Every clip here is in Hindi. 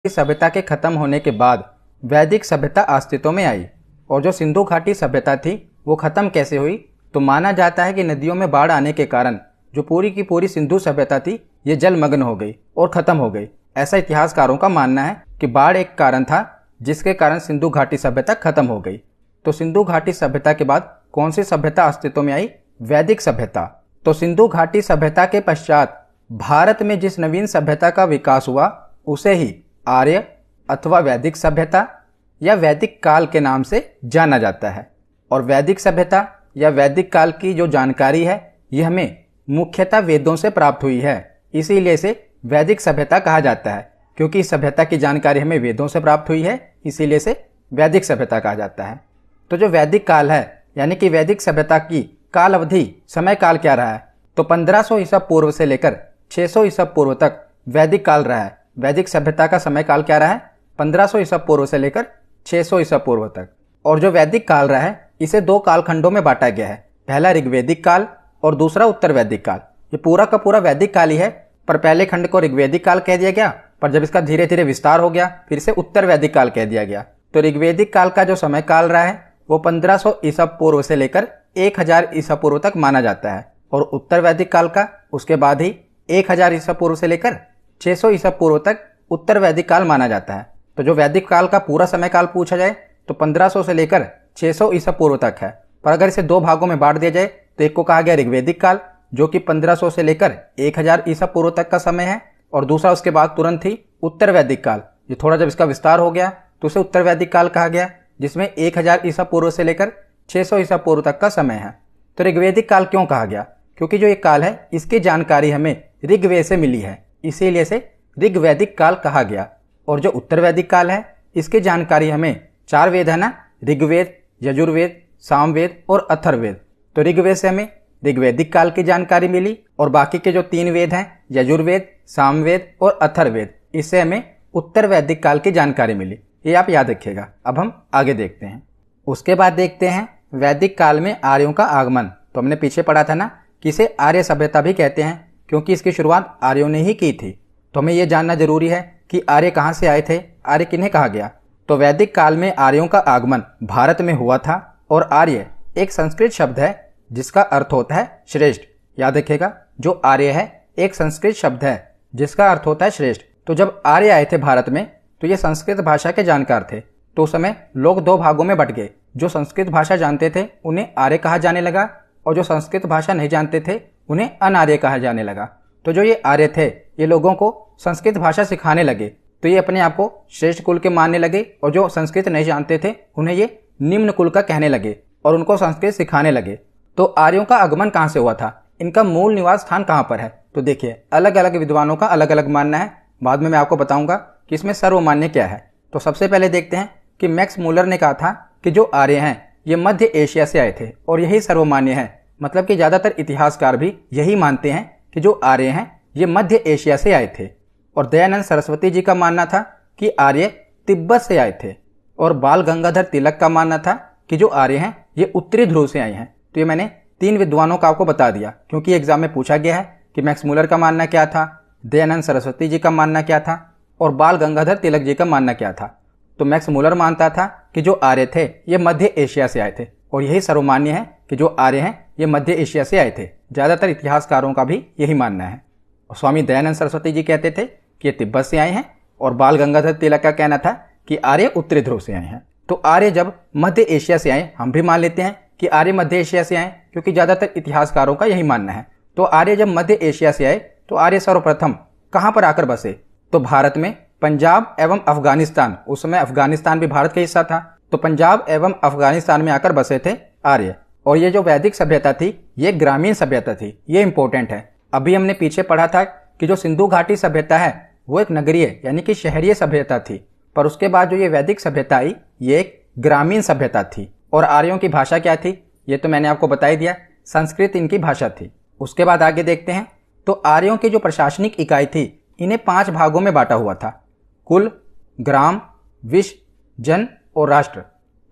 सभ्यता के खत्म होने के बाद वैदिक सभ्यता अस्तित्व में आई। और जो सिंधु घाटी सभ्यता थी वो खत्म कैसे हुई? तो माना जाता है कि नदियों में बाढ़ आने के कारण जो पूरी की पूरी सिंधु सभ्यता थी ये जलमग्न हो गई और खत्म हो गई। ऐसा इतिहासकारों का मानना है कि बाढ़ एक कारण था जिसके कारण सिंधु घाटी सभ्यता खत्म हो गई। तो सिंधु घाटी सभ्यता के बाद कौन सी सभ्यता अस्तित्व में आई? वैदिक सभ्यता। तो सिंधु घाटी सभ्यता के पश्चात भारत में जिस नवीन सभ्यता का विकास हुआ उसे ही आर्य अथवा वैदिक सभ्यता या वैदिक काल के नाम से जाना जाता है। और वैदिक सभ्यता या वैदिक काल की जो जानकारी है ये हमें मुख्यतः वेदों से प्राप्त हुई है, इसीलिए इसे वैदिक सभ्यता कहा जाता है। क्योंकि इस सभ्यता की जानकारी हमें वेदों से प्राप्त हुई है इसीलिए इसे वैदिक सभ्यता कहा जाता है। तो जो वैदिक काल है यानी कि वैदिक सभ्यता की काल अवधि समय काल क्या रहा है? तो 1500 ईसा पूर्व से लेकर 600 ईसा पूर्व तक वैदिक काल रहा है। वैदिक सभ्यता का समय काल क्या रहा है? 1500 ईसा पूर्व से लेकर 600 ईसा पूर्व तक। और जो वैदिक काल रहा है इसे दो कालखंडों में बांटा गया है, पहला ऋग्वेदिक काल और दूसरा उत्तर वैदिक काल। ये पूरा का पूरा वैदिक काल ही है, पर पहले खंड को ऋग्वेदिक काल कह दिया गया, पर जब इसका धीरे धीरे विस्तार हो गया फिर इसे उत्तर वैदिक काल कह दिया गया। तो ऋग्वेदिक काल का जो समय काल रहा है वो 1500 ईसा पूर्व से लेकर 1000 ईसा पूर्व तक माना जाता है। और उत्तर वैदिक काल का उसके बाद ही 1000 ईसा पूर्व से लेकर 600 ईसा पूर्व तक उत्तर वैदिक काल माना जाता है। तो जो वैदिक काल का पूरा समय काल पूछा जाए तो 1500 से लेकर 600 ईसा पूर्व तक है। पर अगर इसे दो भागों में बांट दिया जाए तो एक को कहा गया ऋग्वेदिक काल जो कि 1500 से लेकर 1000 ईसा पूर्व तक का समय है, और दूसरा उसके बाद तुरंत ही उत्तर वैदिक काल। ये थोड़ा जब इसका विस्तार हो गया तो उसे उत्तर वैदिक काल कहा गया जिसमें 1000 ईसा पूर्व से लेकर 600 ईसा पूर्व तक का समय है। तो ऋग्वेदिक काल क्यों कहा गया? क्योंकि जो ये काल है इसकी जानकारी हमें ऋग्वेद से मिली है, इसीलिए इसे ऋग्वैदिक काल कहा गया। और जो उत्तर वैदिक काल है इसकी जानकारी हमें 4 वेद है ना, ऋग्वेद, यजुर्वेद, सामवेद और अथर्ववेद। तो ऋग्वेद से हमें ऋग्वैदिक काल की जानकारी मिली और बाकी के जो 3 वेद हैं यजुर्वेद, सामवेद और अथर्ववेद, इससे हमें उत्तर वैदिक काल की जानकारी मिली। ये आप याद रखिएगा। अब हम आगे देखते हैं। उसके बाद देखते हैं वैदिक काल में आर्यों का आगमन। तो हमने पीछे पढ़ा था ना कि इसे आर्य सभ्यता भी कहते हैं क्योंकि इसकी शुरुआत आर्यों ने ही की थी। तो हमें यह जानना जरूरी है कि आर्य कहाँ से आए थे, आर्य किन्हें कहा गया। तो वैदिक काल में आर्यों का आगमन भारत में हुआ था। और आर्य एक संस्कृत शब्द है जिसका अर्थ होता है श्रेष्ठ। याद रखिएगा, जो आर्य है एक संस्कृत शब्द है जिसका अर्थ होता है श्रेष्ठ। तो जब आर्य आए थे भारत में तो ये संस्कृत भाषा के जानकार थे। तो उस समय लोग दो भागों में बट गए। जो संस्कृत भाषा जानते थे उन्हें आर्य कहा जाने लगा और जो संस्कृत भाषा नहीं जानते थे उन्हें अनार्य कहा जाने लगा। तो जो ये आर्य थे ये लोगों को संस्कृत भाषा सिखाने लगे, तो ये अपने आप को श्रेष्ठ कुल के मानने लगे, और जो संस्कृत नहीं जानते थे उन्हें ये निम्न कुल का कहने लगे और उनको संस्कृत सिखाने लगे। तो आर्यों का आगमन कहाँ से हुआ था, इनका मूल निवास स्थान कहाँ पर है? तो देखिए, अलग अलग विद्वानों का अलग अलग मानना है। बाद में मैं आपको बताऊंगा कि इसमें सर्वमान्य क्या है। तो सबसे पहले देखते हैं कि मैक्स मूलर ने कहा था कि जो आर्य हैं ये मध्य एशिया से आए थे, और यही सर्वमान्य है। मतलब कि ज्यादातर इतिहासकार भी यही मानते हैं कि जो आर्य हैं ये मध्य एशिया से आए थे। और दयानंद सरस्वती जी का मानना था कि आर्य तिब्बत से आए थे। और बाल गंगाधर तिलक का मानना था कि जो आर्य हैं ये उत्तरी ध्रुव से आए हैं। तो ये मैंने 3 विद्वानों का आपको बता दिया क्योंकि एग्जाम में पूछा गया है कि मैक्स मूलर का मानना क्या था, दयानंद सरस्वती जी का मानना क्या था और बाल गंगाधर तिलक जी का मानना क्या था। तो मैक्स मूलर मानता था कि जो आर्य थे ये मध्य एशिया से आए थे, और यही सर्वमान्य है कि जो आर्य हैं ये मध्य एशिया से आए थे। ज्यादातर इतिहासकारों का भी यही मानना है। और स्वामी दयानंद सरस्वती जी कहते थे कि ये तिब्बत से आए हैं, और बाल गंगाधर तिलक का कहना था कि आर्य उत्तरी ध्रुव से आए हैं। तो आर्य जब मध्य एशिया से आए, हम भी मान लेते हैं कि आर्य मध्य एशिया से आए क्योंकि ज्यादातर इतिहासकारों का यही मानना है। तो आर्य जब मध्य एशिया से आए तो आर्य सर्वप्रथम कहां पर आकर बसे? तो भारत में पंजाब एवं अफगानिस्तान, उस समय अफगानिस्तान भी भारत का हिस्सा था, तो पंजाब एवं अफगानिस्तान में आकर बसे थे आर्य। और ये जो वैदिक सभ्यता थी ये ग्रामीण सभ्यता थी, ये इंपॉर्टेंट है। अभी हमने पीछे पढ़ा था कि जो सिंधु घाटी सभ्यता है वो एक नगरीय यानी कि शहरीय सभ्यता थी, पर उसके बाद जो ये वैदिक सभ्यता आई ये एक ग्रामीण सभ्यता थी। और आर्यों की भाषा क्या थी ये तो मैंने आपको बता ही दिया, संस्कृत इनकी भाषा थी। उसके बाद आगे देखते हैं। तो आर्यों की जो प्रशासनिक इकाई थी इन्हें 5 भागों में बांटा हुआ था, कुल, ग्राम, विश्व, जन और राष्ट्र।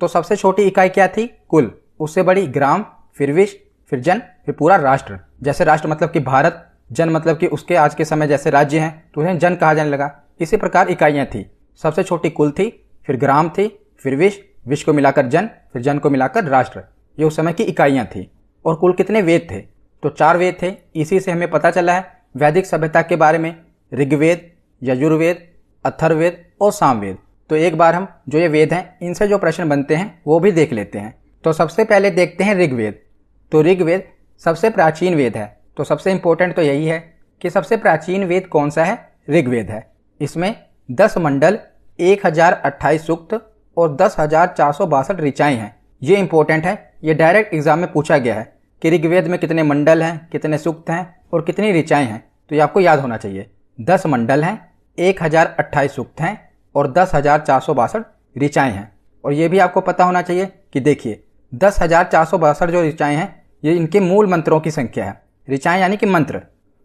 तो सबसे छोटी इकाई क्या थी? कुल। उससे बड़ी ग्राम, फिर विश्व, फिर जन, फिर पूरा राष्ट्र। जैसे राष्ट्र मतलब कि भारत, जन मतलब कि उसके आज के समय जैसे राज्य हैं तो उन्हें जन कहा जाने लगा। इसी प्रकार इकाइयां थी। सबसे छोटी कुल थी, फिर ग्राम थी, फिर विश्व, विश्व को मिलाकर जन, फिर जन को मिलाकर राष्ट्र। ये उस समय की इकाइयाँ थी। और कुल कितने वेद थे? तो 4 वेद थे। इसी से हमें पता चला है वैदिक सभ्यता के बारे में, ऋग्वेद, यजुर्वेद, अथर्ववेद और सामवेद। तो एक बार हम जो ये वेद हैं इनसे जो प्रश्न बनते हैं वो भी देख लेते हैं। तो सबसे पहले देखते हैं ऋग्वेद। तो ऋग्वेद सबसे प्राचीन वेद है। तो सबसे इंपॉर्टेंट तो यही है कि सबसे प्राचीन वेद कौन सा है? ऋग्वेद है। इसमें 10 मंडल, 1028 सूक्त और 10,462 ऋचाएं हैं। ये इंपॉर्टेंट है, ये डायरेक्ट एग्जाम में पूछा गया है कि ऋग्वेद में कितने मंडल हैं, कितने सूक्त हैं और कितनी ऋचाएं हैं। तो ये आपको याद होना चाहिए। 10 मंडल हैं, 1028 सूक्त हैं और 10,462 ऋचाएं हैं। और ये भी आपको पता होना चाहिए कि देखिए 10,462 जो ऋचाएं हैं ये इनके मूल मंत्रों की संख्या है। ऋचाएं यानी कि मंत्र।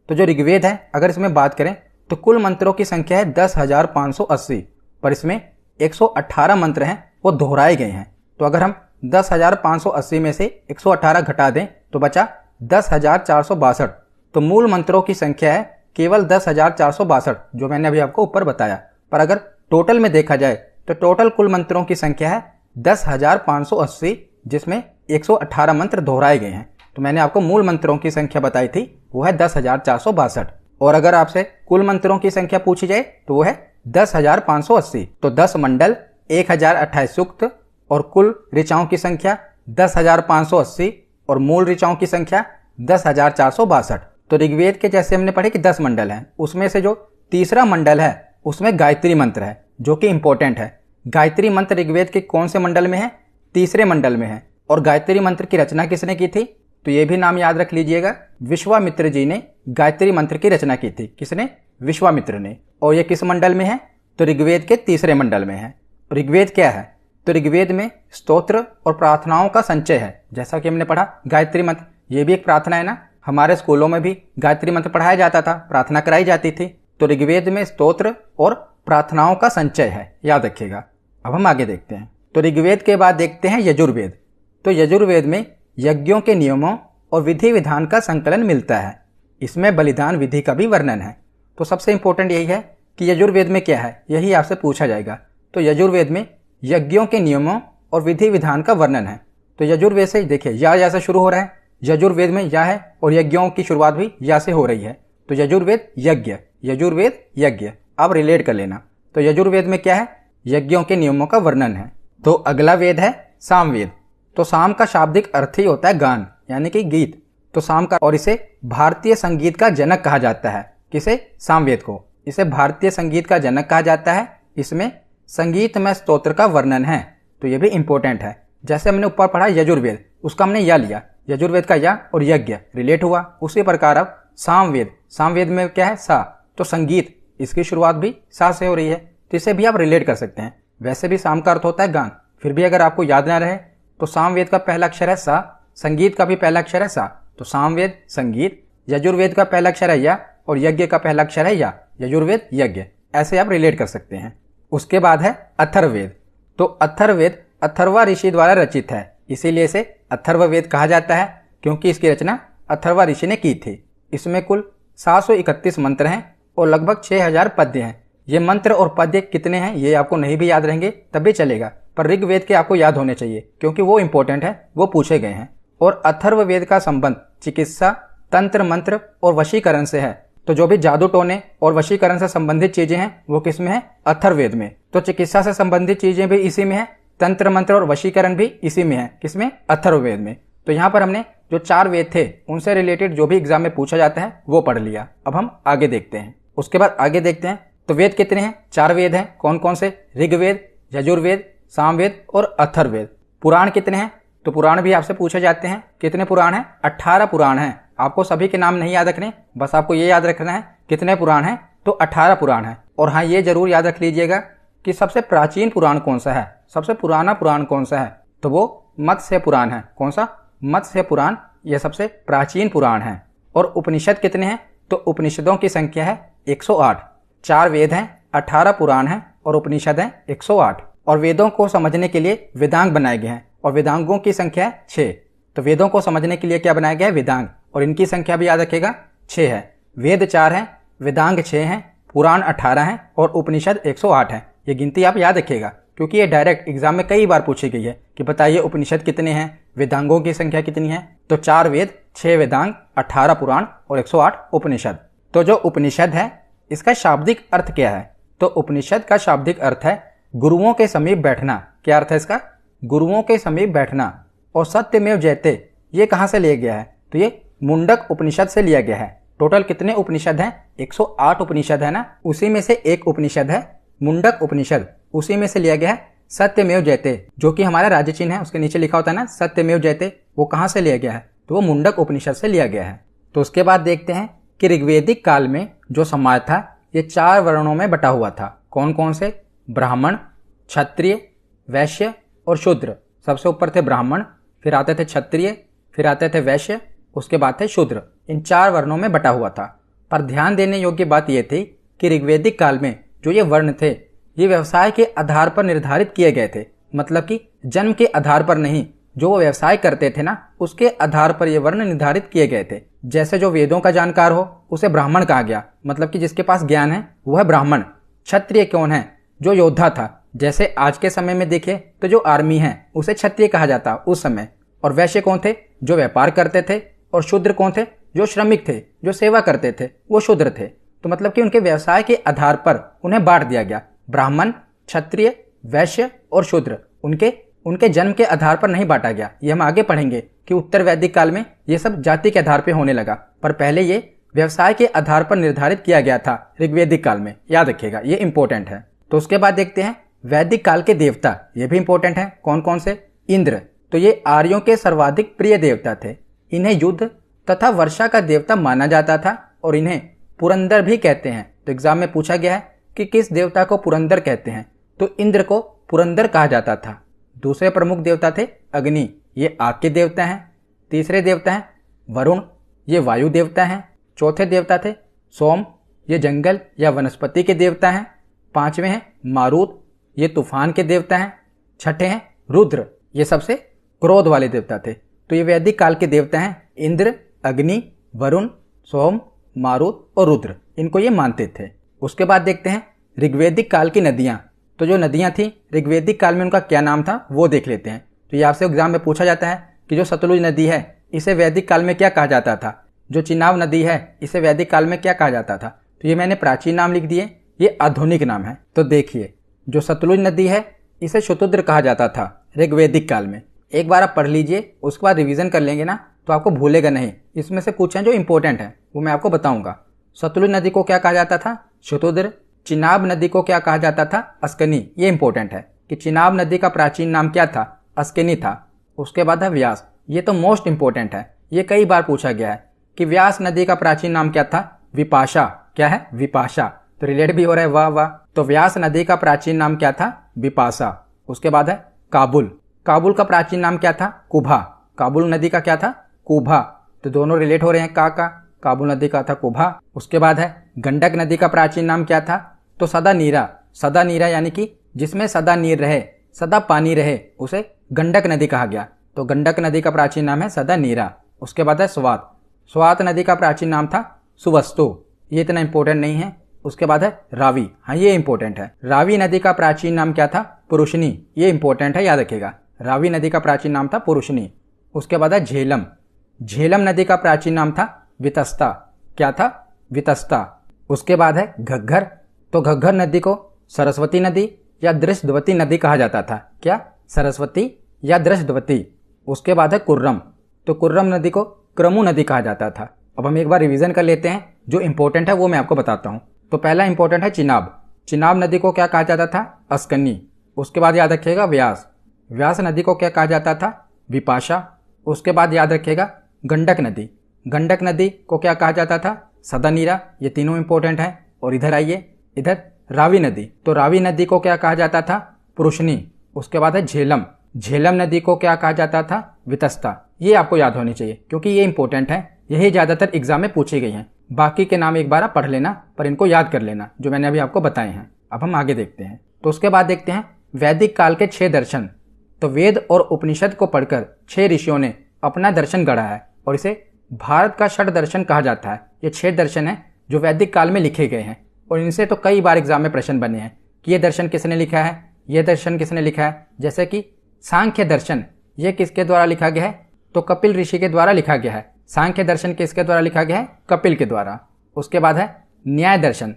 तो जो ऋग्वेद है अगर इसमें बात करें तो कुल मंत्रों की संख्या है 10,580, पर इसमें 118 मंत्र हैं वो दोहराए गए हैं। तो अगर हम 10,580 में से 118 घटा दें तो बचा 10,462। तो मूल मंत्रों की संख्या है केवल 10,462 जो मैंने अभी आपको ऊपर बताया। पर अगर टोटल में देखा जाए तो टोटल कुल मंत्रों की संख्या है 10,580, जिसमें 118 मंत्र दोहराए गए हैं। तो मैंने आपको मूल मंत्रों की संख्या बताई थी, वो है 10,462। और अगर आपसे कुल मंत्रों की संख्या पूछी जाए तो वो है 10,580। तो 10 मंडल, 1028 सूक्त और कुल ऋचाओं की संख्या 10,580 और मूल ऋचाओं की संख्या 10,462। तो ऋग्वेद के जैसे हमने पढ़े कि 10 मंडल हैं, उसमें से जो तीसरा मंडल है उसमें गायत्री मंत्र है जो कि इंपॉर्टेंट है। गायत्री मंत्र ऋग्वेद के कौन से मंडल में है? तीसरे मंडल में है। और गायत्री मंत्र की रचना किसने की थी? तो ये भी नाम याद रख लीजिएगा, विश्वामित्र जी ने गायत्री मंत्र की रचना की थी। किसने? विश्वामित्र ने। और ये किस मंडल में है? तो ऋग्वेद के तीसरे मंडल में है। ऋग्वेद क्या है? तो ऋग्वेद में स्तोत्र और प्रार्थनाओं का संचय है। जैसा कि हमने पढ़ा गायत्री मंत्र, ये भी एक प्रार्थना है ना। हमारे स्कूलों में भी गायत्री मंत्र पढ़ाया जाता था, प्रार्थना कराई जाती थी। तो ऋग्वेद में स्तोत्र और प्रार्थनाओं का संचय है, याद रखिएगा। अब हम आगे देखते हैं। तो ऋग्वेद के बाद देखते हैं यजुर्वेद। तो यजुर्वेद में यज्ञों के नियमों और विधि विधान का संकलन मिलता है। इसमें बलिदान विधि का भी वर्णन है। तो सबसे इंपॉर्टेंट यही है कि यजुर्वेद में क्या है, यही आपसे पूछा जाएगा। तो यजुर्वेद में यज्ञों के नियमों और विधि विधान का वर्णन है। तो यजुर्वेद से देखिए या से शुरू हो रहा है। यजुर्वेद में या है और यज्ञों की शुरुआत भी या से हो रही है। तो यजुर्वेद यज्ञ, यजुर्वेद यज्ञ। अब रिलेट कर लेना। तो यजुर्वेद में क्या है? यज्ञों के नियमों का वर्णन है। तो अगला वेद है सामवेद। तो साम का शाब्दिक अर्थ ही होता है गान, यानी कि गीत। तो साम का, और इसे भारतीय संगीत का जनक कहा जाता है। किसे? सामवेद को। इसे भारतीय संगीत का जनक कहा जाता है। इसमें संगीत में स्तोत्र का वर्णन है। तो ये भी इंपॉर्टेंट है। जैसे हमने ऊपर पढ़ा यजुर्वेद, उसका हमने या लिया, यजुर्वेद का या और यज्ञ रिलेट हुआ। उसी प्रकार अब सामवेद, सामवेद में क्या है? सा। तो संगीत, इसकी शुरुआत भी सा से हो रही है। तो इसे भी आप रिलेट कर सकते हैं। वैसे भी साम का अर्थ होता है गान, फिर भी अगर आपको याद ना रहे तो सामवेद का पहला अक्षर है सा, संगीत का भी पहला अक्षर है सा। तो सामवेद संगीत, यजुर्वेद का पहला अक्षर है या और यज्ञ का पहला अक्षर है या, यजुर्वेद यज्ञ। ऐसे आप रिलेट कर सकते हैं। उसके बाद है अथर्ववेद। तो अथर्ववेद अथर्वा ऋषि द्वारा रचित है, इसीलिए इसे अथर्ववेद कहा जाता है, क्योंकि इसकी रचना अथर्वा ऋषि ने की थी। इसमें कुल 731 मंत्र हैं और लगभग 6000 पद्य हैं। ये मंत्र और पद्य कितने हैं ये आपको नहीं भी याद रहेंगे तब भी चलेगा, पर ऋग्वेद के आपको याद होने चाहिए क्योंकि वो इंपॉर्टेंट है, वो पूछे गए हैं। और अथर्ववेद का संबंध चिकित्सा, तंत्र मंत्र और वशीकरण से है। तो जो भी जादू टोने और वशीकरण से संबंधित चीजें हैं वो किस में है? अथर्ववेद में। तो चिकित्सा से संबंधित चीजें भी इसी में है, तंत्र मंत्र और वशीकरण भी इसी में है। किसमें? अथर्ववेद में। तो यहाँ पर हमने जो 4 वेद थे उनसे रिलेटेड जो भी एग्जाम में पूछा जाता है वो पढ़ लिया। अब हम आगे देखते हैं। उसके बाद आगे देखते हैं तो वेद कितने हैं? 4 वेद हैं। कौन कौन से? ऋग्वेद, यजुर्वेद, सामवेद और अथर्ववेद। पुराण कितने हैं? तो पुराण भी आपसे पूछे जाते हैं। कितने पुराण हैं? 18 पुराण हैं। आपको सभी के नाम नहीं याद रखने, बस आपको ये याद रखना है कितने पुराण हैं। तो 18 पुराण हैं। और हाँ, ये जरूर याद रख लीजिएगा कि सबसे प्राचीन पुराण कौन सा है, सबसे पुराना पुराण कौन सा है? तो वो मत्स्य पुराण है। कौन सा? मत्स्य पुराण। यह सबसे प्राचीन पुराण है। और उपनिषद कितने हैं? तो उपनिषदों की संख्या है 108। 4 वेद हैं, 18 पुराण हैं और उपनिषद हैं 108। और वेदों को समझने के लिए वेदांग बनाए गए हैं और वेदांगों की संख्या है 6। तो वेदों को समझने के लिए क्या बनाया गया है? वेदांग। और इनकी संख्या भी याद रखेगा 6 है। वेद 4 हैं, वेदांग 6 हैं, पुराण 18 हैं और उपनिषद 108 हैं। ये गिनती आप याद रखिएगा, क्योंकि ये डायरेक्ट एग्जाम में कई बार पूछी गई है कि बताइए उपनिषद कितने हैं, वेदांगों की संख्या कितनी है। तो 4 वेद, 6 वेदांग, 18 पुराण और 108 उपनिषद। तो जो उपनिषद है इसका शाब्दिक अर्थ क्या है? तो उपनिषद का शाब्दिक अर्थ है गुरुओं के समीप बैठना। क्या अर्थ है इसका? गुरुओं के समीप बैठना। और सत्यमेव जयते ये कहाँ से लिया गया है? तो ये मुंडक उपनिषद से लिया गया है। टोटल कितने उपनिषद हैं? 108 उपनिषद है ना, उसी में से एक उपनिषद है मुंडक उपनिषद, उसी में से लिया गया है सत्यमेव जयते, जो कि हमारा राज्य चिन्ह है उसके नीचे लिखा होता है ना सत्यमेव जयते, वो कहाँ से लिया गया है? तो वो मुंडक उपनिषद से लिया गया है। तो उसके बाद देखते हैं कि ऋग्वेदिक काल में जो समाज था ये 4 वर्णों में बटा हुआ था। कौन कौन से? ब्राह्मण, क्षत्रिय, वैश्य और शूद्र। सबसे ऊपर थे ब्राह्मण, फिर आते थे क्षत्रिय, फिर आते थे वैश्य, उसके बाद थे शूद्र। इन 4 वर्णों में बटा हुआ था। पर ध्यान देने योग्य बात यह थी कि ऋग्वेदिक काल में जो ये वर्ण थे ये व्यवसाय के आधार पर निर्धारित किए गए थे, मतलब कि जन्म के आधार पर नहीं, जो वो व्यवसाय करते थे ना उसके आधार पर ये वर्ण निर्धारित किए गए थे। जैसे जो वेदों का जानकार हो उसे ब्राह्मण कहा गया, मतलब कि जिसके पास ज्ञान है वो है ब्राह्मण। क्षत्रिय कौन है? जो योद्धा था। जैसे आज के समय में देखें तो जो आर्मी है उसे क्षत्रिय कहा जाता उस समय। और वैश्य कौन थे? जो व्यापार करते थे। और शूद्र कौन थे? जो श्रमिक थे, जो सेवा करते थे, वो शूद्र थे। तो मतलब कि उनके व्यवसाय के आधार पर उन्हें बांट दिया गया। ब्राह्मण, क्षत्रिय, वैश्य और शूद्र उनके जन्म के आधार पर नहीं बांटा गया। ये हम आगे पढ़ेंगे कि उत्तर वैदिक काल में ये सब जाति के आधार पर होने लगा, पर पहले ये व्यवसाय के आधार पर निर्धारित किया गया था ऋग्वेदिक काल में। याद रखिएगा, ये इंपॉर्टेंट है। तो उसके बाद देखते हैं वैदिक काल के देवता, ये भी इंपॉर्टेंट है। कौन कौन से? इंद्र। तो ये आर्यों के सर्वाधिक प्रिय देवता थे। इन्हें युद्ध तथा वर्षा का देवता माना जाता था और इन्हें पुरंदर भी कहते हैं। तो एग्जाम में पूछा गया है कि किस देवता को पुरंदर कहते हैं? तो इंद्र को पुरंदर कहा जाता था। दूसरे प्रमुख देवता थे अग्नि, ये आग के देवता हैं। तीसरे देवता हैं वरुण, ये वायु देवता हैं। चौथे देवता थे सोम, ये जंगल या वनस्पति के देवता हैं। 5वें हैं मारुत, ये तूफान के देवता हैं। 6ठे हैं रुद्र, ये सबसे क्रोध वाले देवता थे। तो ये वैदिक काल के देवता हैं इंद्र, अग्नि, वरुण, सोम, मारुत और रुद्र, इनको ये मानते थे। उसके बाद देखते हैं ऋग्वेदिक काल की नदियां। तो जो नदियां थी ऋग्वेदिक काल में उनका क्या नाम था वो देख लेते हैं। तो ये आपसे एग्जाम में पूछा जाता है कि जो सतलुज नदी है इसे वैदिक काल में क्या कहा जाता था? जो चिनाब नदी है इसे वैदिक काल में क्या कहा जाता था? तो ये मैंने प्राचीन नाम लिख दिए, ये आधुनिक नाम है। तो देखिए जो सतलुज नदी है इसे शतुद्र कहा जाता था ऋग्वेदिक काल में। एक बार आप पढ़ लीजिए, उसके बाद रिवीजन कर लेंगे ना तो आपको भूलेगा नहीं। इसमें से कुछ हैं जो इंपॉर्टेंट हैं वो मैं आपको बताऊंगा। सतलुज नदी को क्या कहा जाता था? शतुद्र। चिनाब नदी को क्या कहा जाता था? अस्कनी। ये इंपॉर्टेंट है कि चिनाब नदी का प्राचीन नाम क्या था? अस्कनी था। उसके बाद है व्यास, ये तो मोस्ट इंपॉर्टेंट है, ये कई बार पूछा गया है कि व्यास नदी का प्राचीन नाम क्या था? विपाशा। क्या है? विपाशा। तो रिलेट भी हो रहा है, वाह वाह। तो व्यास नदी का प्राचीन नाम क्या था? विपाशा। उसके बाद है काबुल। काबुल का प्राचीन नाम क्या था? कुभा। काबुल नदी का क्या था? कुभा। तो दोनों रिलेट हो रहे हैं, का काबुल नदी का था कुभा। उसके बाद है गंडक नदी का प्राचीन नाम क्या था? तो सदा नीरा। सदा नीरा यानी कि जिसमें सदा नीर रहे, सदा पानी रहे, उसे गंडक नदी कहा गया। तो गंडक नदी का प्राचीन नाम है सदा नीरा। उसके बाद है स्वात। स्वात नदी का प्राचीन नाम था सुवस्तु, ये इतना इंपॉर्टेंट नहीं है। उसके बाद है रावी, हाँ ये इंपॉर्टेंट है। रावी नदी का प्राचीन नाम क्या था? पुरुषनी, ये इंपॉर्टेंट है, याद रखिएगा। रावी नदी का प्राचीन नाम था पुरुषनी। उसके बाद है झेलम। झेलम नदी का प्राचीन नाम था वितस्ता। क्या था? वितस्ता। उसके बाद है घग्गर। तो घग्गर नदी को सरस्वती नदी या दृष्टवती नदी कहा जाता था। क्या? सरस्वती या दृष्टवती। उसके बाद है कुर्रम। तो कुर्रम नदी को क्रमु नदी कहा जाता था। अब हम एक बार रिवीजन कर लेते हैं, जो इंपॉर्टेंट है वो मैं आपको बताता हूँ। तो पहला इंपॉर्टेंट है चिनाब। चिनाब नदी को क्या कहा जाता था? अस्कनी। उसके बाद याद रखिएगा व्यास। व्यास नदी को क्या कहा जाता था? विपाशा। उसके बाद याद रखिएगा गंडक नदी। गंडक नदी को क्या कहा जाता था? सदानीरा। ये तीनों इंपॉर्टेंट हैं। और इधर आइए, इधर रावी नदी। तो रावी नदी को क्या कहा जाता था? पुरुषनी। उसके बाद है झेलम। झेलम नदी को क्या कहा जाता था? वितस्ता। ये आपको याद होनी चाहिए क्योंकि ये इंपॉर्टेंट है, यही ज्यादातर एग्जाम में पूछी गई हैं। बाकी के नाम एक बार आप पढ़ लेना, पर इनको याद कर लेना जो मैंने अभी आपको बताए हैं। अब हम आगे देखते हैं। तो उसके बाद देखते हैं वैदिक काल के 6 दर्शन। तो वेद और उपनिषद को पढ़कर 6 ऋषियों ने अपना दर्शन गढ़ा है और इसे भारत का षट दर्शन कहा जाता है। ये 6 दर्शन हैं जो वैदिक काल में लिखे गए हैं और इनसे तो कई बार एग्जाम में प्रश्न बने हैं। कि ये दर्शन किसने लिखा है, ये दर्शन किसने लिखा है। जैसे कि सांख्य दर्शन, ये किसके द्वारा लिखा गया है, तो कपिल ऋषि के द्वारा लिखा गया है। सांख्य दर्शन किसके द्वारा लिखा गया है, कपिल के द्वारा। उसके बाद है न्याय दर्शन,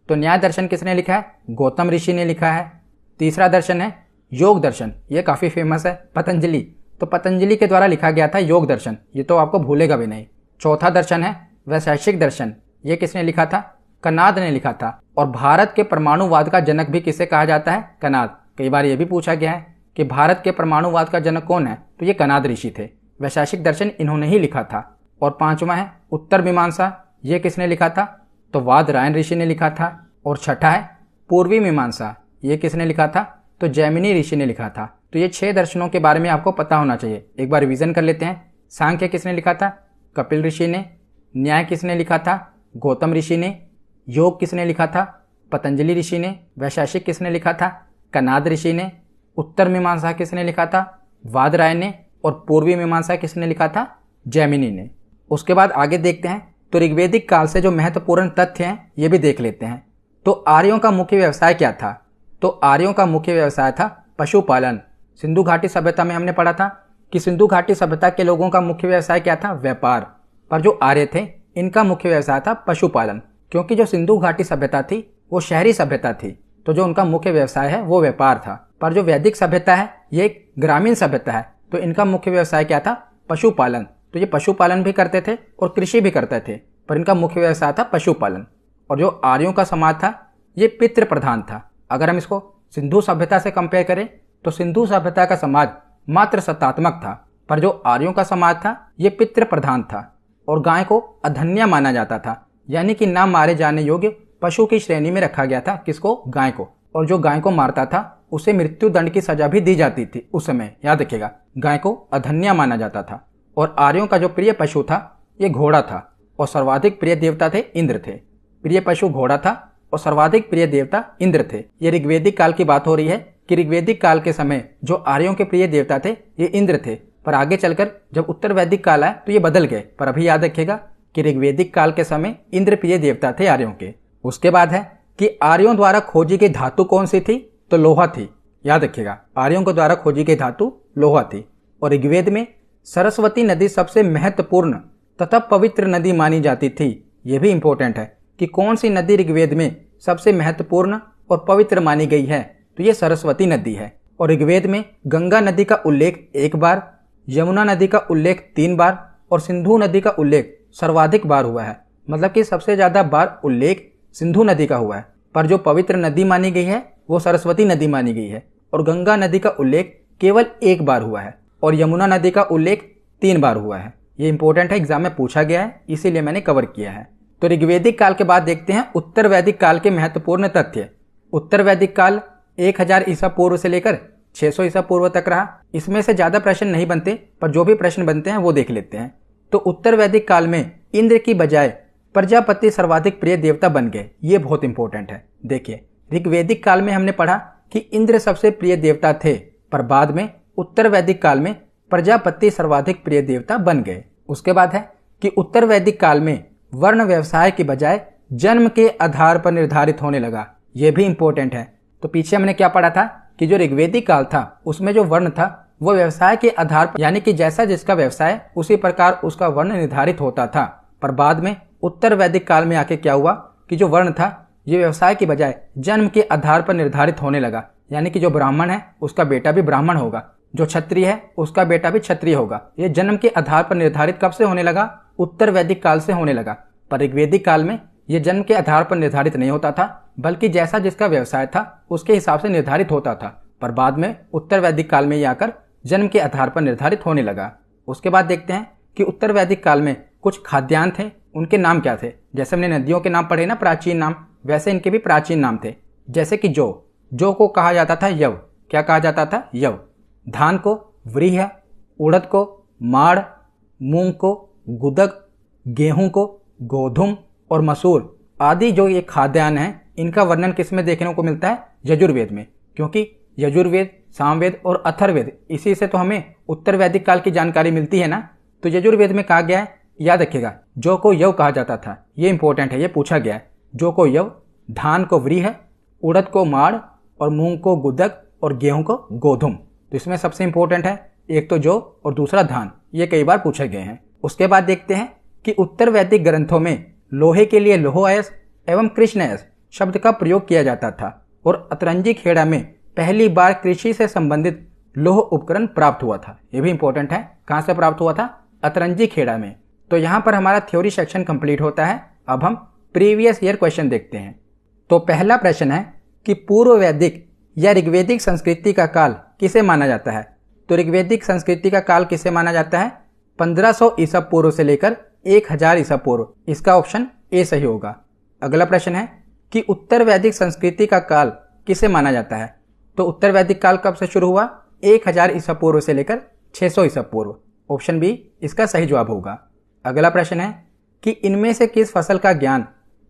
तो न्याय दर्शन किसने लिखा है, गौतम ऋषि ने लिखा है। तीसरा दर्शन है योग दर्शन, ये काफ़ी फेमस है, पतंजलि, तो पतंजलि के द्वारा लिखा गया था योग दर्शन, ये तो आपको भूलेगा भी नहीं। चौथा दर्शन है वैशेषिक दर्शन, ये किसने लिखा था, कनाद ने लिखा था। और भारत के परमाणुवाद का जनक भी किसे कहा जाता है, कनाद। कई बार ये भी पूछा गया है कि भारत के परमाणुवाद का जनक कौन है, तो ये कनाद ऋषि थे। वैशेषिक दर्शन इन्होंने ही लिखा था। और पांचवा है उत्तर मीमांसा, ये किसने लिखा था, तो वादरायण ऋषि ने लिखा था। और छठा है पूर्वी मीमांसा, ये किसने लिखा था, तो जैमिनी ऋषि ने लिखा था। तो ये 6 दर्शनों के बारे में आपको पता होना चाहिए। एक बार रिवीजन कर लेते हैं। सांख्य किसने लिखा था, कपिल ऋषि ने। न्याय किसने लिखा था, गौतम ऋषि ने। योग किसने लिखा था, पतंजलि ऋषि ने। वैशेषिक किसने लिखा था, कनाद ऋषि ने। उत्तर मीमांसा किसने लिखा था, वादरायण ने। और पूर्वी मीमांसा किसने लिखा था, जैमिनी ने। उसके बाद आगे देखते हैं, तो ऋग्वेदिक काल से जो महत्वपूर्ण तथ्य हैं ये भी देख लेते हैं। तो आर्यों का मुख्य व्यवसाय क्या था, तो आर्यों का मुख्य व्यवसाय था पशुपालन। सिंधु घाटी सभ्यता में हमने पढ़ा था कि सिंधु घाटी सभ्यता के लोगों का मुख्य व्यवसाय क्या था, व्यापार। पर जो आर्य थे इनका मुख्य व्यवसाय था पशुपालन, क्योंकि जो सिंधु घाटी सभ्यता थी वो शहरी सभ्यता थी, तो जो उनका मुख्य व्यवसाय है वो व्यापार था। पर जो वैदिक सभ्यता है ये एक ग्रामीण सभ्यता है, तो इनका मुख्य व्यवसाय क्या था, पशुपालन। तो ये पशुपालन भी करते थे और कृषि भी करते थे, पर इनका मुख्य व्यवसाय था पशुपालन। और जो आर्यों का समाज था ये पितृ प्रधान था। अगर हम इसको सिंधु सभ्यता से कंपेयर करें तो सिंधु सभ्यता का समाज मात्र सत्तात्मक था, पर जो आर्यों का समाज था ये पितृ प्रधान था। और गाय को अधन्या माना जाता था, यानी कि ना मारे जाने योग्य पशु की श्रेणी में रखा गया था। किसको, गाय को। और जो गाय को मारता था उसे मृत्यु दंड की सजा भी दी जाती थी उस समय, याद रखिएगा। गाय को अधन्या माना जाता था। और आर्यों का जो प्रिय पशु था ये घोड़ा था, और सर्वाधिक प्रिय देवता थे इंद्र थे। प्रिय पशु घोड़ा था और सर्वाधिक प्रिय देवता इंद्र थे। ये ऋग्वेदिक काल की बात हो रही है कि ऋग्वेदिक काल के समय जो आर्यों के प्रिय देवता थे ये इंद्र थे, पर आगे चलकर जब उत्तर वैदिक काल आया तो ये बदल गए। पर अभी याद रखिएगा कि ऋग्वेदिक काल के समय इंद्र प्रिय देवता थे आर्यों के। उसके बाद है कि आर्यों द्वारा खोजी गई धातु कौन सी थी, तो लोहा थी। याद रखिएगा, आर्यों के द्वारा खोजी गई धातु लोहा थी। और ऋग्वेद में सरस्वती नदी सबसे महत्वपूर्ण तथा पवित्र नदी मानी जाती थी। यह भी इंपॉर्टेंट है कि कौन सी नदी ऋग्वेद में सबसे महत्वपूर्ण और पवित्र मानी गई है, तो ये सरस्वती नदी है। और ऋग्वेद में गंगा नदी का उल्लेख 1 बार, यमुना नदी का उल्लेख 3 बार और सिंधु नदी का उल्लेख सर्वाधिक बार हुआ है। मतलब कि सबसे ज्यादा बार उल्लेख सिंधु नदी का हुआ है, पर जो पवित्र नदी मानी गई है वो सरस्वती नदी मानी गई है। और गंगा नदी का उल्लेख केवल 1 बार हुआ है और यमुना नदी का उल्लेख 3 बार हुआ है। ये इंपॉर्टेंट है, एग्जाम में पूछा गया है, इसीलिए मैंने कवर किया है। तो ऋग्वेदिक काल के बाद देखते हैं उत्तर वैदिक काल के महत्वपूर्ण तथ्य। उत्तर वैदिक काल 1000 ईसा पूर्व से लेकर 600 ईसा पूर्व तक रहा। इसमें से ज्यादा प्रश्न नहीं बनते, पर जो भी प्रश्न बनते हैं वो देख लेते हैं। तो उत्तर वैदिक काल में इंद्र की बजाय प्रजापति सर्वाधिक प्रिय देवता बन गए। ये बहुत इंपॉर्टेंट है। देखिए, ऋग्वेदिक काल में हमने पढ़ा कि इंद्र सबसे प्रिय देवता थे, पर बाद में उत्तर वैदिक काल में प्रजापति सर्वाधिक प्रिय देवता बन गए। उसके बाद है कि उत्तर वैदिक काल में वर्ण व्यवसाय की बजाय जन्म के आधार पर निर्धारित होने लगा। यह भी इंपॉर्टेंट है। तो पीछे हमने क्या पढ़ा था कि जो ऋग्वेदिक काल था उसमें जो वर्ण था वो व्यवसाय के आधार पर, यानी कि जैसा जिसका व्यवसाय उसी प्रकार उसका वर्ण निर्धारित होता था। पर बाद में उत्तर वैदिक काल में आके क्या हुआ कि जो वर्ण था ये व्यवसाय की बजाय जन्म के आधार पर निर्धारित होने लगा। यानी कि जो ब्राह्मण है उसका बेटा भी ब्राह्मण होगा, जो क्षत्रिय है उसका बेटा भी क्षत्रिय होगा। ये जन्म के आधार पर निर्धारित कब से होने लगा, उत्तर वैदिक काल से होने लगा। पर ऋग्वेदिक काल में ये जन्म के आधार पर निर्धारित नहीं होता था, बल्कि जैसा जिसका व्यवसाय था उसके हिसाब से निर्धारित होता था। पर बाद में उत्तर वैदिक काल में ये आकर जन्म के आधार पर निर्धारित होने लगा। उसके बाद देखते हैं कि उत्तर वैदिक काल में कुछ खाद्यान्न थे, उनके नाम क्या थे। जैसे हमने नदियों के नाम पढ़े ना, प्राचीन नाम, वैसे इनके भी प्राचीन नाम थे। जैसे कि जौ को कहा जाता था यव। क्या कहा जाता था, यव। धान को व्रीह, उड़द को माड़, मूंग को गुदग, गेहूं को गोधुम और मसूर आदि जो ये खाद्यान्न हैं इनका वर्णन किस में देखने को मिलता है, यजुर्वेद में। क्योंकि यजुर्वेद, सामवेद और अथर्ववेद, इसी से तो हमें उत्तर वैदिक काल की जानकारी मिलती है ना। तो यजुर्वेद में कहा गया है, याद रखिएगा, जौ को यव कहा जाता था। ये इंपॉर्टेंट है, ये पूछा गया है। जौ को यव, धान को व्रीह, उड़द को माड़, और मूंग को गुदक और गेहूं को गोधुम। तो इसमें सबसे इंपॉर्टेंट है एक तो जौ और दूसरा धान, ये कई बार पूछे गए हैं। उसके बाद देखते हैं कि उत्तर वैदिक ग्रंथों में लोहे के लिए लोहोअयस एवं कृष्णअयस शब्द का प्रयोग किया जाता था और अतरंजी खेड़ा में पहली बार कृषि से संबंधित लोह उपकरण प्राप्त हुआ था। यह भी इंपॉर्टेंट है, कहां से प्राप्त हुआ था? अतरंजी खेड़ा में। तो यहां पर हमारा थ्योरी सेक्शन कंप्लीट होता है। अब हम प्रीवियस ईयर क्वेश्चन देखते हैं। तो पहला प्रश्न है कि पूर्व वैदिक या ऋग्वेदिक संस्कृति का काल किसे माना जाता है? तो ऋग्वेदिक संस्कृति का काल किसे माना जाता है? 1500 ईसा पूर्व से लेकर 1000 ईसा पूर्व। इसका ऑप्शन ए सही होगा। अगला प्रश्न है कि उत्तर वैदिक संस्कृति का काल किसे माना जाता है? तो उत्तर वैदिक काल कब से शुरू हुआ? 1000 ईसा पूर्व से लेकर 600 ईसा पूर्व। ऑप्शन बी इसका सही जवाब होगा। अगला प्रश्न है कि इनमें से किस फसल का ज्ञान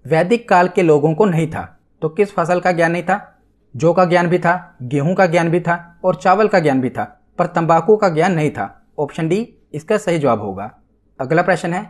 वैदिक काल के लोगों को नहीं था? तो किस फसल का ज्ञान नहीं था? जौ का ज्ञान भी था, गेहूं का ज्ञान भी था और चावल का ज्ञान भी था, पर तंबाकू का ज्ञान नहीं था। ऑप्शन डी इसका सही जवाब होगा। अगला प्रश्न है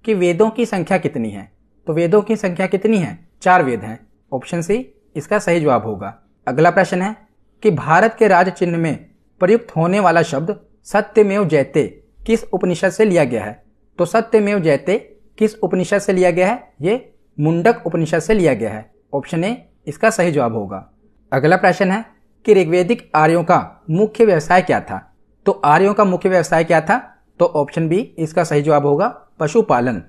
कि वेदों की संख्या कितनी है? तो वेदों की संख्या कितनी है? 4 वेद हैं। ऑप्शन सी इसका सही जवाब होगा। अगला प्रश्न है कि भारत के राज चिन्ह में प्रयुक्त होने वाला शब्द सत्यमेव जयते किस उपनिषद से लिया गया है? तो सत्यमेव जयते किस उपनिषद से लिया गया है? ये मुंडक उपनिषद से लिया गया है। ऑप्शन ए इसका सही जवाब होगा। अगला प्रश्न है कि ऋग्वेदिक आर्यों का मुख्य व्यवसाय क्या था? तो आर्यों का मुख्य व्यवसाय क्या था? तो ऑप्शन बी इसका सही जवाब होगा, पशुपालन।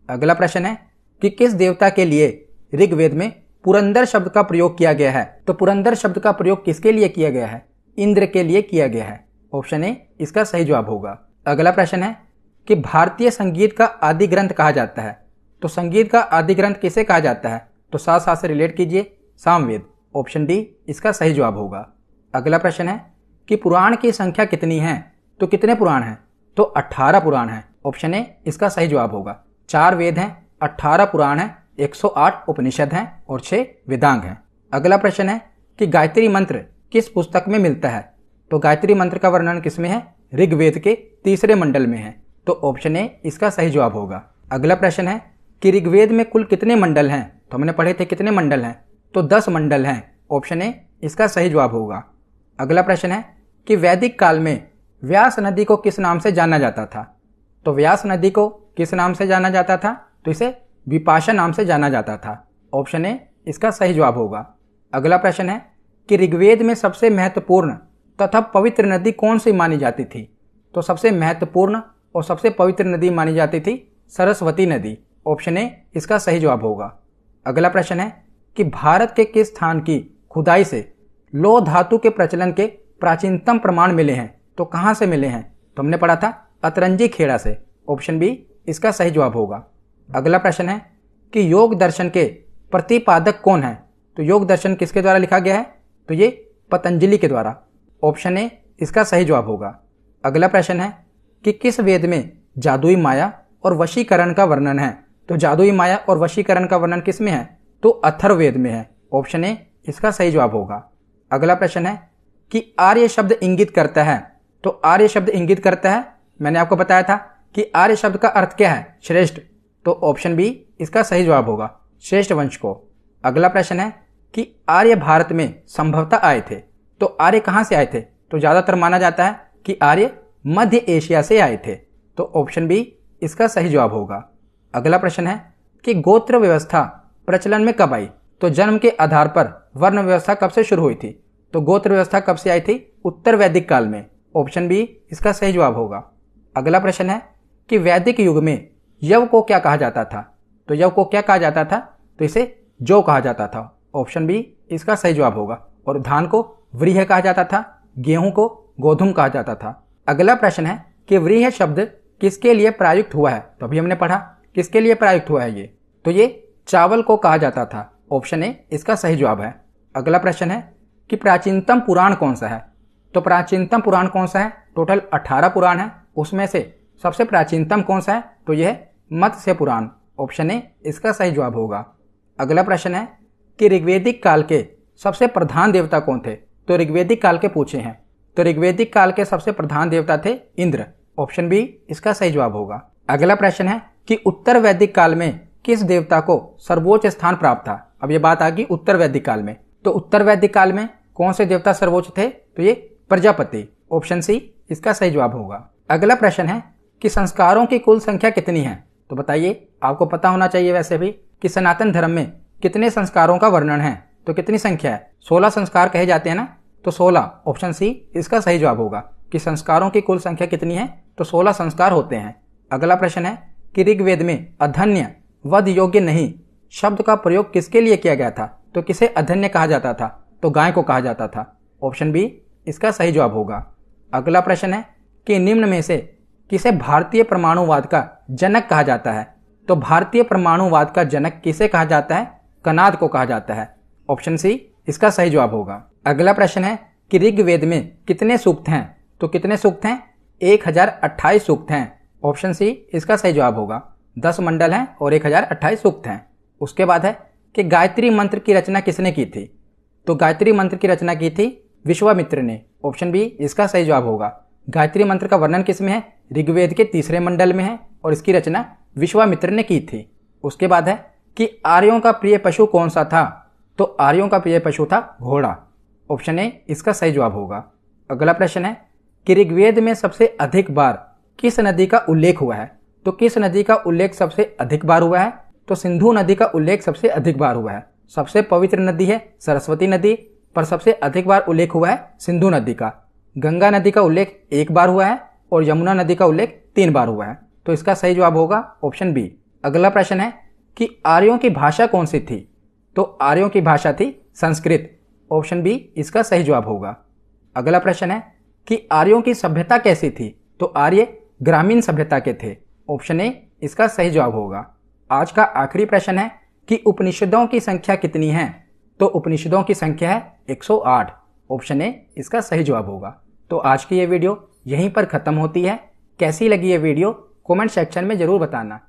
अगला प्रश्न है कि किस देवता के लिए ऋग्वेद में पुरंदर शब्द का प्रयोग किया गया है? तो पुरंदर शब्द का प्रयोग किसके लिए किया गया है? इंद्र के लिए किया गया है। ऑप्शन ए इसका सही जवाब होगा। अगला प्रश्न है कि भारतीय संगीत का आदि ग्रंथ कहा जाता है? तो संगीत का आदि ग्रंथ किसे कहा जाता है? तो साथ साथ से रिलेट कीजिए, सामवेद। ऑप्शन डी इसका सही जवाब होगा। अगला प्रश्न है कि पुराण की संख्या कितनी है? तो कितने पुराण हैं? तो 18 पुराण हैं। ऑप्शन ए इसका सही जवाब होगा। 4 वेद हैं, 18 पुराण हैं, 108 उपनिषद हैं और 6 वेदांग हैं। अगला प्रश्न है कि गायत्री मंत्र किस पुस्तक में मिलता है? तो गायत्री मंत्र का वर्णन किसमें है? ऋग्वेद के 3रे मंडल में है। तो ऑप्शन ए इसका सही जवाब होगा। अगला प्रश्न है कि ऋग्वेद में कुल कितने मंडल हैं? तो हमने पढ़े थे कितने मंडल हैं? तो 10 मंडल हैं। ऑप्शन ए इसका सही जवाब होगा। अगला प्रश्न है कि वैदिक काल में व्यास नदी को किस नाम से जाना जाता था? तो व्यास नदी को किस नाम से जाना जाता था? तो इसे विपाशा नाम से जाना जाता था। ऑप्शन ए इसका सही जवाब होगा। अगला प्रश्न है कि ऋग्वेद में सबसे महत्वपूर्ण तथा पवित्र नदी कौन सी मानी जाती थी? तो सबसे महत्वपूर्ण और सबसे पवित्र नदी मानी जाती थी सरस्वती नदी। ऑप्शन ए इसका सही जवाब होगा। अगला प्रश्न है कि भारत के किस स्थान की खुदाई से लौह धातु के प्रचलन के प्राचीनतम प्रमाण मिले हैं? तो कहां से मिले हैं? तो हमने पढ़ा था अतरंजी खेड़ा से। ऑप्शन बी इसका सही जवाब होगा। अगला प्रश्न है कि योग दर्शन के प्रतिपादक कौन है? तो योग दर्शन किसके द्वारा लिखा गया है? तो ये पतंजलि के द्वारा। ऑप्शन ए इसका सही जवाब होगा। अगला प्रश्न है कि किस वेद में जादुई माया और वशीकरण का वर्णन है? तो जादुई माया और वशीकरण का वर्णन किस में है? तो अथर्ववेद में है। ऑप्शन ए इसका सही जवाब होगा। अगला प्रश्न है कि आर्य शब्द इंगित करता है? तो आर्य शब्द इंगित करता है, मैंने आपको बताया था कि आर्य शब्द का अर्थ क्या है? श्रेष्ठ। तो ऑप्शन बी इसका सही जवाब होगा, श्रेष्ठ वंश को। अगला प्रश्न है कि आर्य भारत में संभवतः आए थे? तो आर्य कहां से आए थे? तो ज्यादातर माना जाता है कि आर्य मध्य एशिया से आए थे। तो ऑप्शन बी इसका सही जवाब होगा। अगला प्रश्न है कि गोत्र व्यवस्था प्रचलन में कब आई? तो जन्म के आधार पर वर्ण व्यवस्था कब से शुरू हुई थी? तो गोत्र व्यवस्था कब से आई थी? उत्तर वैदिक काल में। ऑप्शन बी इसका सही जवाब होगा। अगला प्रश्न है कि वैदिक युग में यव को क्या कहा जाता था? तो यव को क्या कहा जाता था? तो इसे जौ कहा जाता था। ऑप्शन बी इसका सही जवाब होगा। और धान को व्रीह कहा जाता था, गेहूं को गोधुम कहा जाता था। अगला प्रश्न है कि व्रीह शब्द किसके लिए प्रयुक्त हुआ है? तो अभी हमने पढ़ा किसके लिए प्रयुक्त हुआ है ये? तो ये चावल को कहा जाता था। ऑप्शन ए इसका सही जवाब है। अगला प्रश्न है कि प्राचीनतम पुराण कौन सा है? तो प्राचीनतम पुराण कौन सा है? टोटल 18 पुराण है, उसमें से सबसे प्राचीनतम कौन सा है? तो यह मत्स्य पुराण। ऑप्शन ए इसका सही जवाब होगा। अगला प्रश्न है कि ऋग्वेदिक काल के सबसे प्रधान देवता कौन थे? तो ऋग्वेदिक काल के पूछे हैं, तो ऋग्वेदिक काल के सबसे प्रधान देवता थे इंद्र। ऑप्शन बी इसका सही जवाब होगा। अगला प्रश्न है कि उत्तर वैदिक काल में किस देवता को सर्वोच्च स्थान प्राप्त था? अब यह बात आ गई उत्तर वैदिक काल में। तो उत्तर वैदिक काल में कौन से देवता सर्वोच्च थे? तो ये प्रजापति। ऑप्शन सी इसका सही जवाब होगा। अगला प्रश्न है कि संस्कारों की कुल संख्या कितनी है? तो बताइए, आपको पता होना चाहिए वैसे भी कि सनातन धर्म में कितने संस्कारों का वर्णन है। तो कितनी संख्या है? 16 संस्कार कहे जाते हैं ना, तो 16। ऑप्शन सी इसका सही जवाब होगा कि संस्कारों की कुल संख्या कितनी है? तो 16 संस्कार होते हैं। अगला प्रश्न है कि ऋग्वेद में अधन्य वध योग्य नहीं शब्द का प्रयोग किसके लिए किया गया था? तो किसे अधन्य कहा जाता था? तो गाय को कहा जाता था। ऑप्शन बी इसका सही जवाब होगा। अगला प्रश्न है कि निम्न में से किसे भारतीय परमाणुवाद का जनक कहा जाता है? तो भारतीय परमाणुवाद का जनक किसे कहा जाता है? कनाद को कहा जाता है। ऑप्शन सी इसका सही जवाब होगा। अगला प्रश्न है कि ऋग्वेद में कितने सूक्त हैं? तो कितने सूक्त हैं? 1028 सूक्त हैं। ऑप्शन सी इसका सही जवाब होगा। 10 मंडल हैं और 1028 सूक्त हैं। उसके बाद है कि गायत्री मंत्र की रचना किसने की थी? तो गायत्री मंत्र की रचना की थी विश्वामित्र ने। ऑप्शन बी इसका सही जवाब होगा। गायत्री मंत्र का वर्णन किस में है? ऋग्वेद के 3रे मंडल में है और इसकी रचना विश्वामित्र ने की थी। उसके बाद है कि आर्यों का प्रिय पशु कौन सा था? तो आर्यों का प्रिय पशु था घोड़ा। ऑप्शन ए इसका सही जवाब होगा। अगला प्रश्न है कि ऋग्वेद में सबसे अधिक बार किस नदी का उल्लेख हुआ है? तो किस नदी का उल्लेख सबसे अधिक बार हुआ है? तो सिंधु नदी का उल्लेख सबसे अधिक बार हुआ है। सबसे पवित्र नदी है सरस्वती नदी, पर सबसे अधिक बार उल्लेख हुआ है सिंधु नदी का। गंगा नदी का उल्लेख 1 बार हुआ है और यमुना नदी का उल्लेख 3 बार हुआ है। तो इसका सही जवाब होगा ऑप्शन बी। अगला प्रश्न है कि आर्यों की भाषा कौन सी थी? तो आर्यों की भाषा थी संस्कृत। ऑप्शन बी इसका सही जवाब होगा। अगला प्रश्न है कि आर्यों की सभ्यता कैसी थी? तो आर्य ग्रामीण सभ्यता के थे। ऑप्शन ए इसका सही जवाब होगा। आज का आखिरी प्रश्न है कि उपनिषदों की संख्या कितनी है? तो उपनिषदों की संख्या है 108। ऑप्शन ए इसका सही जवाब होगा। तो आज की ये वीडियो यहीं पर खत्म होती है। कैसी लगी ये वीडियो कमेंट सेक्शन में जरूर बताना।